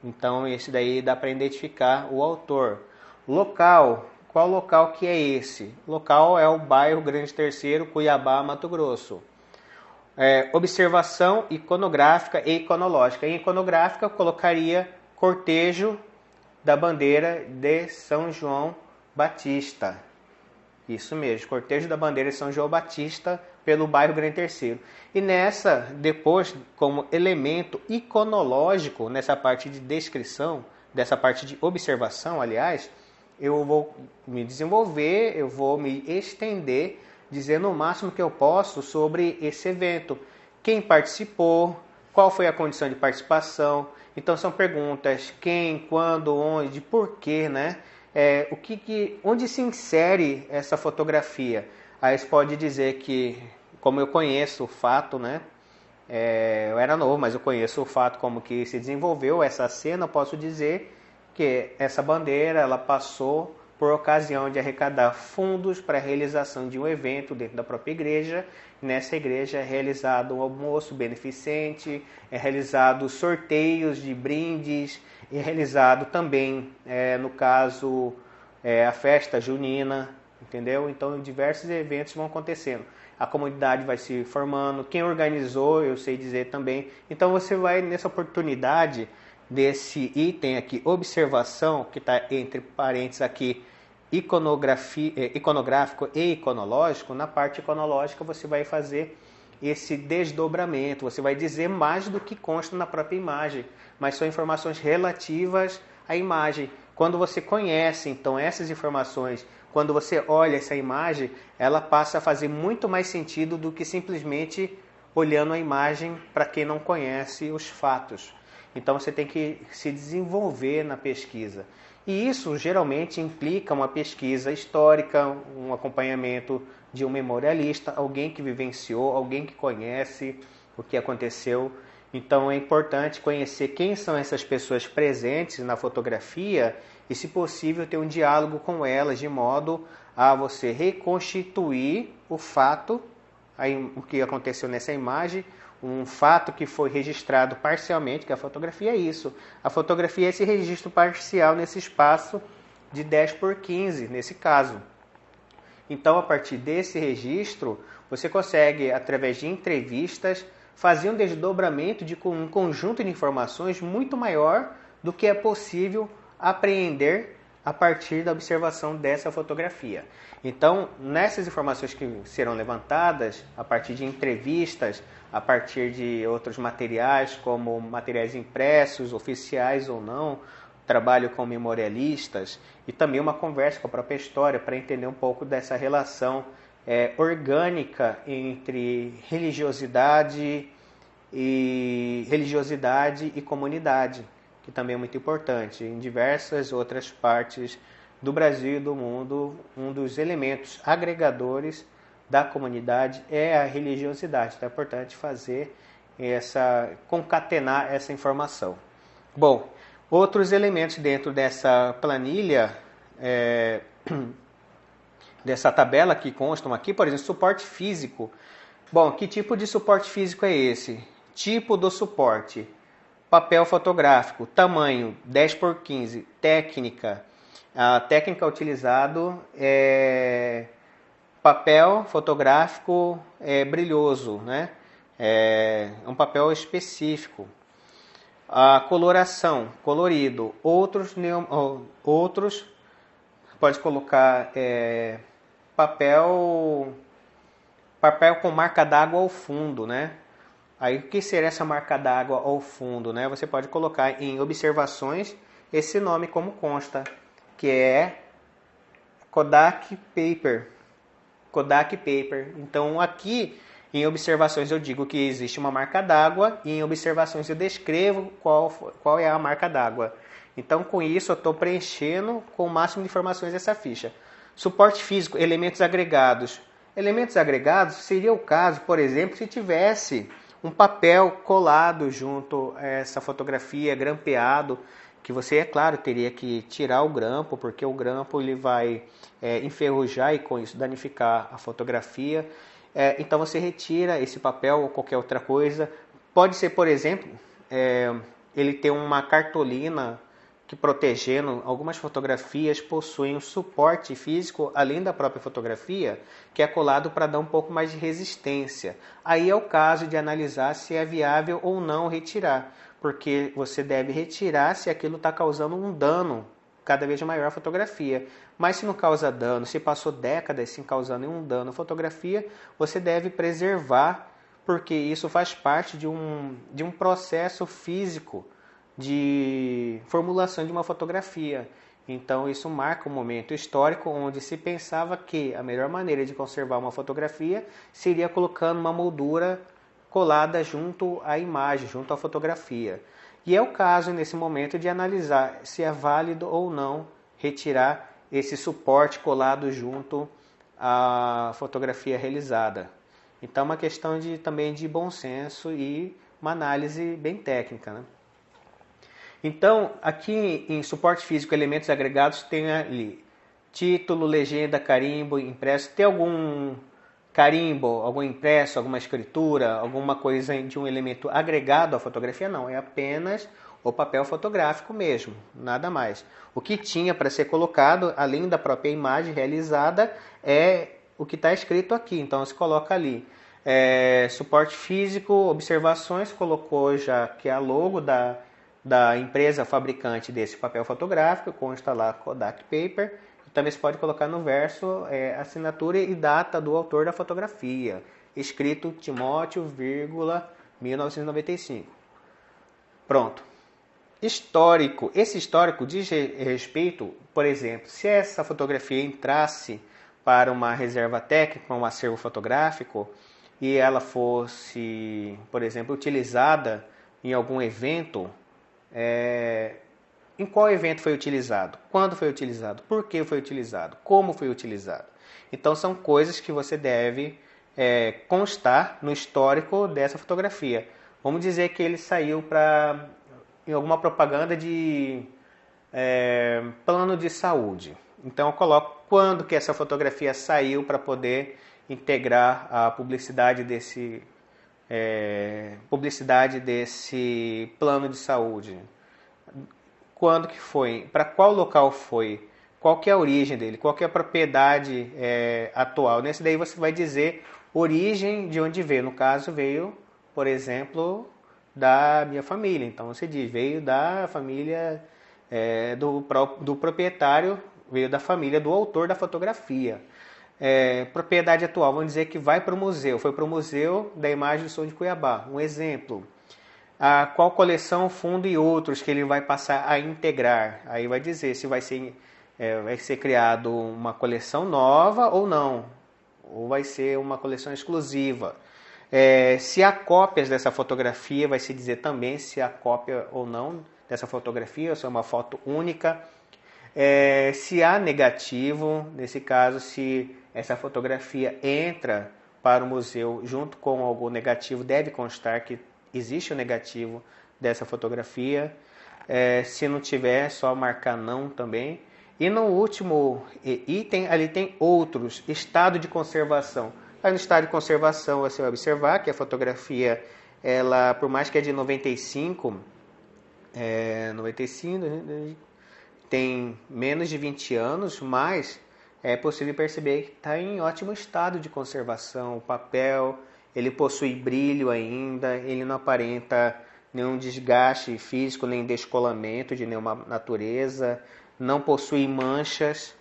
Então, esse daí dá para identificar o autor. Local. Qual local que é esse? Local é o bairro Grande Terceiro, Cuiabá, Mato Grosso. Observação iconográfica e iconológica. Em iconográfica, eu colocaria cortejo da bandeira de São João Batista. Isso mesmo, cortejo da bandeira de São João Batista pelo bairro Grande Terceiro. E nessa, depois, como elemento iconológico, nessa parte de descrição, dessa parte de observação, aliás, eu vou me desenvolver, eu vou me estender, dizendo o máximo que eu posso sobre esse evento. Quem participou, qual foi a condição de participação. Então são perguntas: quem, quando, onde, porquê, né? Onde se insere essa fotografia? Aí você pode dizer que, como eu conheço o fato, né? Eu era novo, mas eu conheço o fato como que se desenvolveu essa cena. Eu posso dizer que essa bandeira ela passou por ocasião de arrecadar fundos para a realização de um evento dentro da própria igreja. Nessa igreja é realizado um almoço beneficente, é realizado sorteios de brindes, é realizado também, no caso, a festa junina, entendeu? Então, diversos eventos vão acontecendo. A comunidade vai se formando, quem organizou, eu sei dizer também. Então, você vai, nessa oportunidade desse item aqui, observação, que está entre parênteses aqui, iconográfico e iconológico. Na parte iconológica você vai fazer esse desdobramento, você vai dizer mais do que consta na própria imagem, mas são informações relativas à imagem. Quando você conhece, então, essas informações, quando você olha essa imagem, ela passa a fazer muito mais sentido do que simplesmente olhando a imagem para quem não conhece os fatos. Então você tem que se desenvolver na pesquisa. E isso geralmente implica uma pesquisa histórica, um acompanhamento de um memorialista, alguém que vivenciou, alguém que conhece o que aconteceu. Então é importante conhecer quem são essas pessoas presentes na fotografia e, se possível, ter um diálogo com elas de modo a você reconstituir o fato, o que aconteceu nessa imagem, um fato que foi registrado parcialmente, que a fotografia é isso. A fotografia é esse registro parcial nesse espaço de 10 por 15, nesse caso. Então, a partir desse registro, você consegue, através de entrevistas, fazer um desdobramento de um conjunto de informações muito maior do que é possível apreender a partir da observação dessa fotografia. Então, nessas informações que serão levantadas, a partir de entrevistas, a partir de outros materiais, como materiais impressos, oficiais ou não, trabalho com memorialistas e também uma conversa com a própria história para entender um pouco dessa relação orgânica entre religiosidade e comunidade, que também é muito importante. Em diversas outras partes do Brasil e do mundo, um dos elementos agregadores da comunidade é a religiosidade. Então é importante concatenar essa informação. Bom, outros elementos dentro dessa planilha, dessa tabela que constam aqui, por exemplo, suporte físico. Bom, que tipo de suporte físico é esse? Tipo do suporte: papel fotográfico, tamanho 10 por 15, técnica. A técnica utilizado é papel fotográfico brilhoso, né? É um papel específico. A coloração, colorido. Outros pode colocar papel com marca d'água ao fundo, né? Aí o que seria essa marca d'água ao fundo, né? Você pode colocar em observações esse nome como consta, que é Kodak Paper. Kodak Paper. Então aqui em observações eu digo que existe uma marca d'água e em observações eu descrevo qual é a marca d'água. Então com isso eu estou preenchendo com o máximo de informações essa ficha. Suporte físico, elementos agregados. Elementos agregados seria o caso, por exemplo, se tivesse um papel colado junto a essa fotografia, grampeado, que você, é claro, teria que tirar o grampo, porque o grampo ele vai enferrujar e com isso danificar a fotografia. Então você retira esse papel ou qualquer outra coisa. Pode ser, por exemplo, ele ter uma cartolina que, protegendo algumas fotografias, possuem um suporte físico além da própria fotografia, que é colado para dar um pouco mais de resistência. Aí é o caso de analisar se é viável ou não retirar, porque você deve retirar se aquilo está causando um dano cada vez maior à fotografia. Mas se não causa dano, se passou décadas sem causar nenhum dano à fotografia, você deve preservar, porque isso faz parte de um processo físico de formulação de uma fotografia. Então isso marca um momento histórico onde se pensava que a melhor maneira de conservar uma fotografia seria colocando uma moldura colada junto à imagem, junto à fotografia. E é o caso nesse momento de analisar se é válido ou não retirar esse suporte colado junto à fotografia realizada. Então é uma questão também de bom senso e uma análise bem técnica, né? Então, aqui em suporte físico, elementos agregados, tem ali título, legenda, carimbo, impresso. Tem algum carimbo, algum impresso, alguma escritura, alguma coisa de um elemento agregado à fotografia? Não, é apenas o papel fotográfico mesmo, nada mais. O que tinha para ser colocado, além da própria imagem realizada, é o que está escrito aqui. Então, se coloca ali suporte físico, observações, colocou já que é a logo da empresa fabricante desse papel fotográfico, consta lá Kodak Paper. Também se pode colocar no verso assinatura e data do autor da fotografia, escrito Timóteo, 1995. Pronto. Histórico. Esse histórico diz respeito, por exemplo, se essa fotografia entrasse para uma reserva técnica, um acervo fotográfico, e ela fosse, por exemplo, utilizada em algum evento, em qual evento foi utilizado, quando foi utilizado, por que foi utilizado, como foi utilizado. Então são coisas que você deve constar no histórico dessa fotografia. Vamos dizer que ele saiu em alguma propaganda de plano de saúde. Então eu coloco quando que essa fotografia saiu para poder integrar a publicidade desse plano de saúde. Quando que foi? Para qual local foi? Qual que é a origem dele? Qual que é a propriedade atual? Nesse daí você vai dizer origem de onde veio. No caso, veio, por exemplo, da minha família. Então você diz, veio da família do proprietário, veio da família do autor da fotografia. Propriedade atual, vamos dizer que vai para o museu. Foi para o Museu da Imagem do Som de Cuiabá. Um exemplo. Qual coleção, fundo e outros que ele vai passar a integrar. Aí vai dizer se vai ser criado uma coleção nova ou não. Ou vai ser uma coleção exclusiva. Se há cópias dessa fotografia, vai se dizer também se há cópia ou não dessa fotografia, ou se é uma foto única. Se há negativo, nesse caso, se essa fotografia entra para o museu junto com algum negativo, deve constar que existe o negativo dessa fotografia. Se não tiver, é só marcar não também. E no último item, ali tem outros, estado de conservação. Aí no estado de conservação você vai observar que a fotografia, ela, por mais que é de 95, 95 tem menos de 20 anos, mas é possível perceber que está em ótimo estado de conservação. O papel, ele possui brilho ainda, ele não aparenta nenhum desgaste físico, nem descolamento de nenhuma natureza, não possui manchas,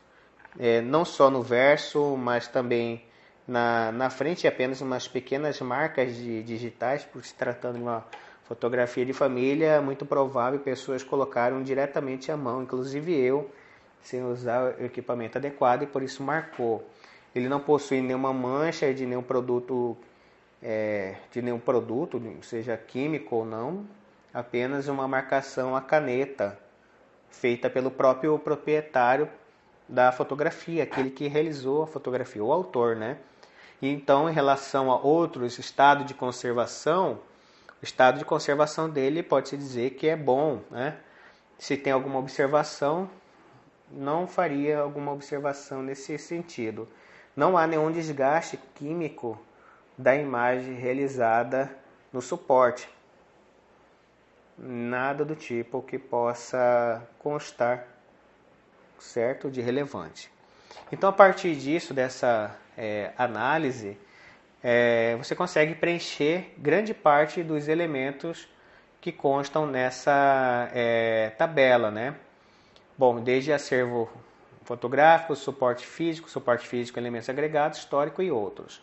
não só no verso, mas também na frente, apenas umas pequenas marcas digitais, por se tratando de uma fotografia de família. É muito provável que pessoas colocaram diretamente a mão, inclusive eu, sem usar o equipamento adequado, e por isso marcou. Ele não possui nenhuma mancha de nenhum produto, seja químico ou não, apenas uma marcação à caneta, feita pelo próprio proprietário da fotografia, aquele que realizou a fotografia, o autor, né? Então, em relação a outros estados de conservação, o estado de conservação dele pode-se dizer que é bom, né? Se tem alguma observação, não faria alguma observação nesse sentido. Não há nenhum desgaste químico da imagem realizada no suporte. Nada do tipo que possa constar, certo, de relevante. Então, a partir disso, dessa análise, você consegue preencher grande parte dos elementos que constam nessa tabela, né? Bom, desde acervo fotográfico, suporte físico, elementos agregados, histórico e outros.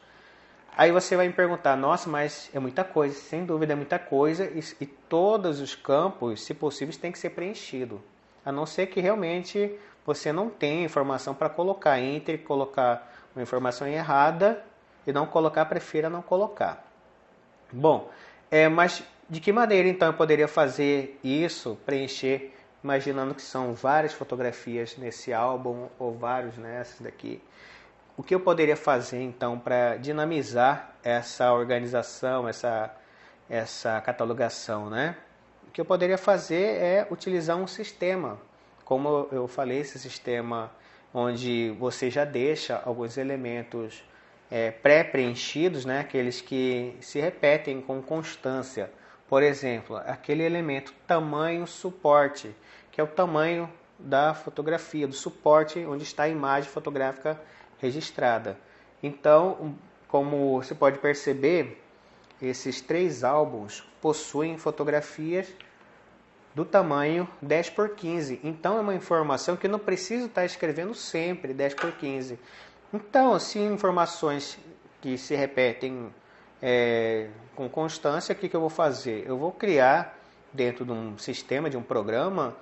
Aí você vai me perguntar, nossa, mas é muita coisa. Sem dúvida é muita coisa, e todos os campos, se possível, têm que ser preenchidos. A não ser que realmente você não tenha informação para colocar. Entre colocar uma informação errada e não colocar, prefira não colocar. Bom, mas de que maneira então eu poderia fazer isso, preencher, imaginando que são várias fotografias nesse álbum ou vários nessas daqui? O que eu poderia fazer então para dinamizar essa organização, essa catalogação, né? O que eu poderia fazer é utilizar um sistema, como eu falei, esse sistema onde você já deixa alguns elementos pré-preenchidos, né? Aqueles que se repetem com constância. Por exemplo, aquele elemento tamanho suporte, que é o tamanho da fotografia, do suporte onde está a imagem fotográfica registrada. Então, como você pode perceber, esses 3 álbuns possuem fotografias do tamanho 10 por 15. Então, é uma informação que eu não preciso estar escrevendo sempre 10 por 15. Então, se informações que se repetem com constância, o que eu vou fazer? Eu vou criar, dentro de um sistema, de um programa,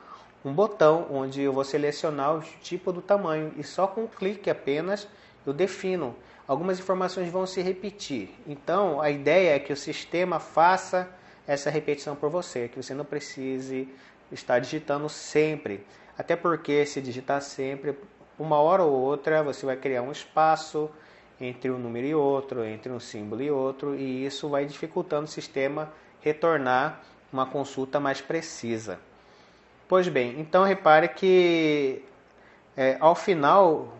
um botão onde eu vou selecionar o tipo do tamanho, e só com um clique apenas eu defino. Algumas informações vão se repetir. Então, a ideia é que o sistema faça essa repetição por você, que você não precise estar digitando sempre. Até porque, se digitar sempre, uma hora ou outra, você vai criar um espaço entre um número e outro, entre um símbolo e outro, e isso vai dificultando o sistema retornar uma consulta mais precisa. Pois bem, então repare que ao final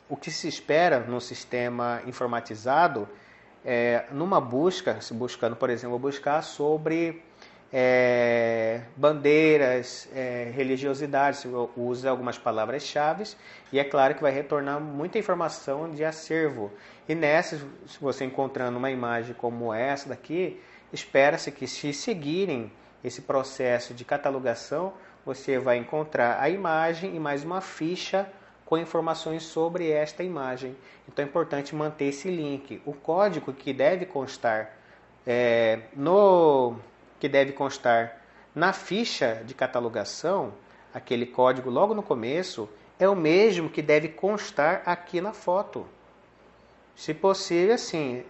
o que se espera no sistema informatizado numa busca, buscando, por exemplo, buscar sobre bandeiras, religiosidades, usa algumas palavras-chave, e é claro que vai retornar muita informação de acervo. E nessas, se você encontrando uma imagem como essa daqui, espera-se que, se seguirem esse processo de catalogação, você vai encontrar a imagem e mais uma ficha com informações sobre esta imagem. Então é importante manter esse link. O código que deve constar na ficha de catalogação, aquele código logo no começo, é o mesmo que deve constar aqui na foto. Se possível, assim,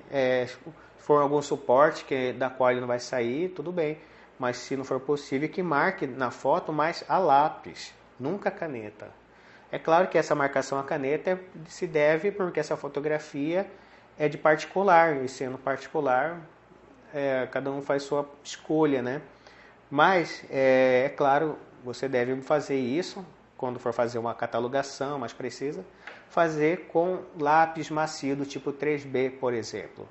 se for algum suporte da qual ele não vai sair, tudo bem. Mas se não for possível, que marque na foto, mas a lápis. nunca a caneta. É claro que essa marcação à caneta se deve porque essa fotografia é de particular, e sendo particular, cada um faz sua escolha, né? Mas, é claro, você deve fazer isso, quando for fazer uma catalogação mais precisa, fazer com lápis macio do tipo 3B, por exemplo.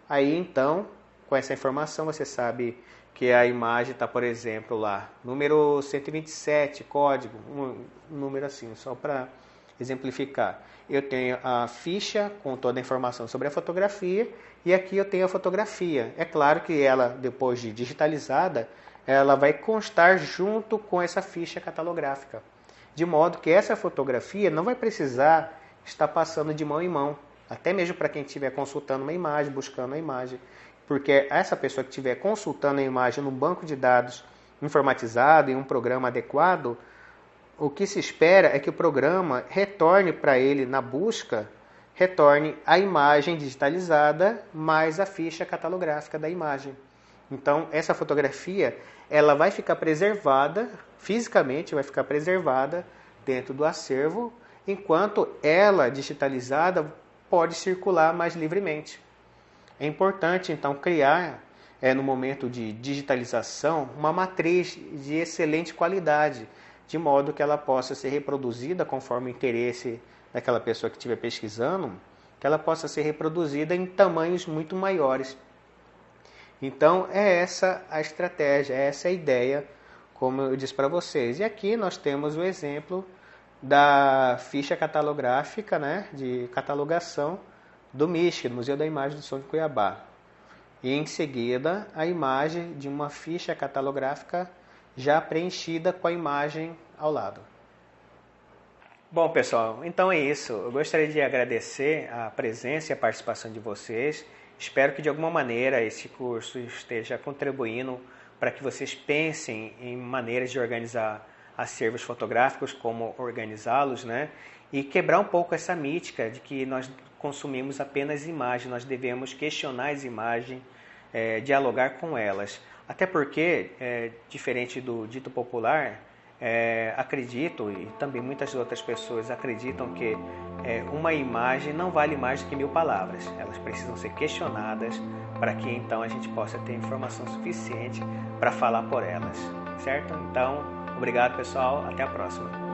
Aí, então, com essa informação, você sabe que a imagem está, por exemplo, lá, número 127, código, um número assim, só para exemplificar. Eu tenho a ficha com toda a informação sobre a fotografia e aqui eu tenho a fotografia. É claro que ela, depois de digitalizada, ela vai constar junto com essa ficha catalográfica. De modo que essa fotografia não vai precisar estar passando de mão em mão, até mesmo para quem estiver consultando uma imagem, buscando a imagem. Porque essa pessoa que estiver consultando a imagem num banco de dados informatizado, em um programa adequado, o que se espera é que o programa retorne para ele na busca, retorne a imagem digitalizada mais a ficha catalográfica da imagem. Então, essa fotografia ela vai ficar preservada, fisicamente vai ficar preservada dentro do acervo, enquanto ela, digitalizada, pode circular mais livremente. É importante, então, criar, no momento de digitalização, uma matriz de excelente qualidade, de modo que ela possa ser reproduzida conforme o interesse daquela pessoa que estiver pesquisando, que ela possa ser reproduzida em tamanhos muito maiores. Então, é essa a estratégia, é essa a ideia, como eu disse para vocês. E aqui nós temos o exemplo da ficha catalográfica, né, de catalogação do MISC, Museu da Imagem do Som de Cuiabá. E em seguida, a imagem de uma ficha catalográfica já preenchida com a imagem ao lado. Bom, pessoal, então é isso. Eu gostaria de agradecer a presença e a participação de vocês. Espero que de alguma maneira esse curso esteja contribuindo para que vocês pensem em maneiras de organizar acervos fotográficos, como organizá-los, né? E quebrar um pouco essa mítica de que nós consumimos apenas imagens, nós devemos questionar as imagens, dialogar com elas. Até porque, diferente do dito popular, acredito, e também muitas outras pessoas acreditam que uma imagem não vale mais do que 1000 palavras. Elas precisam ser questionadas para que então a gente possa ter informação suficiente para falar por elas, certo? Então, obrigado pessoal, até a próxima.